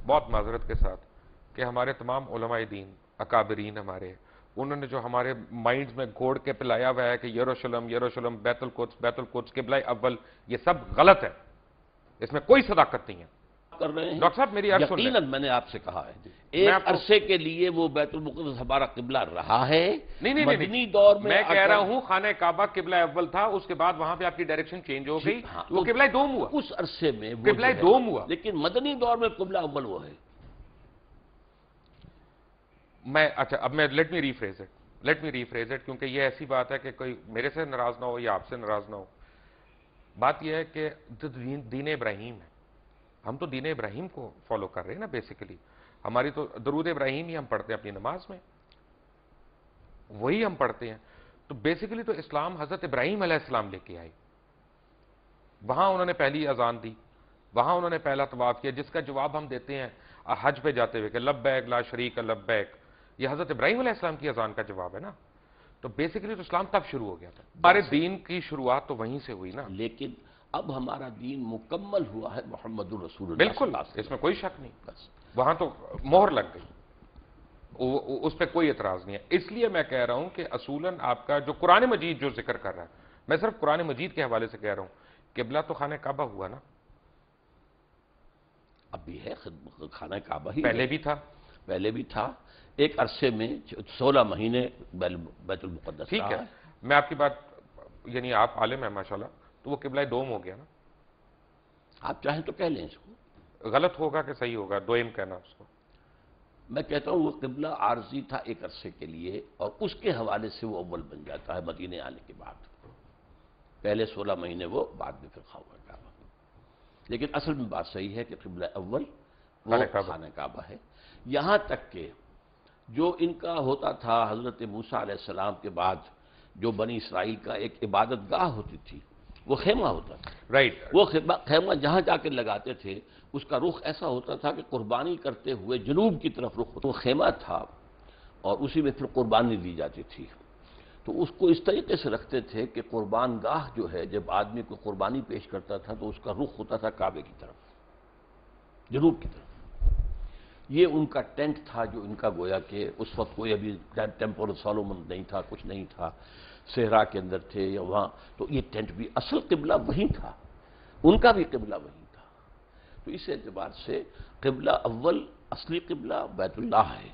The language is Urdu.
بہت معذرت کے ساتھ کہ ہمارے تمام علماء دین اکابرین ہمارے، انہوں نے جو ہمارے مائنڈز میں گھوڑ کے پلایا ہوا ہے کہ یروشلم بیت القدس قبلہ اول، یہ سب غلط ہے، اس میں کوئی صداقت نہیں ہے کر رہے ہیں۔ ڈاکٹر صاحب میری عرض سن لیں۔ یقیناً میں نے آپ سے کہا ہے ایک عرصے کے لیے وہ بیت المقدس ہمارا قبلہ رہا ہے۔ نہیں مدنی دور میں کہہ رہا ہوں خانہ کعبہ قبلہ اول تھا، اس کے بعد وہاں پہ آپ کی ڈائریکشن چینج ہو گئی، وہ قبلہ دوم ہوا، اس عرصے میں قبلہ دوم ہوا۔ لیکن مدنی دور میں قبلہ اول وہ ہے۔ اچھا اب میں لیٹ می ریفریز اٹ کیونکہ یہ ایسی بات ہے کہ کوئی میرے سے ناراض نہ ہو یا آپ سے ناراض نہ ہو۔ بات یہ ہے کہ دین ابراہیم ہے، ہم تو دین ابراہیم کو فالو کر رہے ہیں نا بیسیکلی، ہماری تو درود ابراہیم ہی ہم پڑھتے ہیں اپنی نماز میں، وہی ہم پڑھتے ہیں۔ تو بیسیکلی تو اسلام حضرت ابراہیم علیہ السلام لے کے آئی، وہاں انہوں نے پہلی اذان دی، وہاں انہوں نے پہلا طواف کیا، جس کا جواب ہم دیتے ہیں حج پہ جاتے ہوئے کہ لبیک لا شریک لبیک، یہ حضرت ابراہیم علیہ السلام کی اذان کا جواب ہے نا۔ تو بیسیکلی تو اسلام تب شروع ہو گیا تھا، ہمارے دین کی شروعات تو وہیں سے ہوئی نا۔ لیکن اب ہمارا دین مکمل ہوا ہے محمد الرسول اللہ بالکل، اس میں کوئی شک نہیں، وہاں تو مہر لگ گئی، اس پہ کوئی اعتراض نہیں ہے۔ اس لیے میں کہہ رہا ہوں کہ اصولاً آپ کا جو قرآن مجید جو ذکر کر رہا ہے، میں صرف قرآن مجید کے حوالے سے کہہ رہا ہوں، قبلہ تو خانہ کعبہ ہوا نا، اب بھی ہے خانہ کعبہ ہی، پہلے بھی تھا ایک عرصے میں 16 مہینے بیت المقدس ٹھیک ہے۔ میں آپ کی بات، یعنی آپ عالم ہیں ماشاءاللہ، تو وہ قبلہ دوم ہو گیا نا۔ آپ چاہیں تو کہہ لیں اس کو، غلط ہوگا کہ صحیح ہوگا دوئم کہنا اس کو؟ میں کہتا ہوں وہ قبلہ عارضی تھا ایک عرصے کے لیے، اور اس کے حوالے سے وہ اول بن جاتا ہے مدینے آنے کے بعد، پہلے 16 مہینے وہ بعد میں پھر ہوا کعبہ۔ لیکن اصل میں بات صحیح ہے کہ قبلہ اول وہ خانہ کعبہ ہے۔ یہاں تک کہ جو ان کا ہوتا تھا حضرت موسیٰ علیہ السلام کے بعد جو بنی اسرائیل کا ایک عبادت گاہ ہوتی تھی، وہ خیمہ ہوتا تھا، وہ خیمہ جہاں جا کے لگاتے تھے اس کا رخ ایسا ہوتا تھا کہ قربانی کرتے ہوئے جنوب کی طرف رخ ہوتا، وہ خیمہ تھا اور اسی میں پھر قربانی دی جاتی تھی۔ تو اس کو اس طریقے سے رکھتے تھے کہ قربان گاہ جو ہے جب آدمی کو قربانی پیش کرتا تھا تو اس کا رخ ہوتا تھا کعبے کی طرف، جنوب کی طرف۔ یہ ان کا ٹینٹ تھا جو ان کا گویا کہ اس وقت کوئی ابھی ٹیمپل سولومن نہیں تھا، کچھ نہیں تھا، صحرا کے اندر تھے یا وہاں، تو یہ ٹینٹ بھی اصل قبلہ وہی تھا، ان کا بھی قبلہ وہی تھا۔ تو اس اعتبار سے قبلہ اول اصلی قبلہ بیت اللہ ہے۔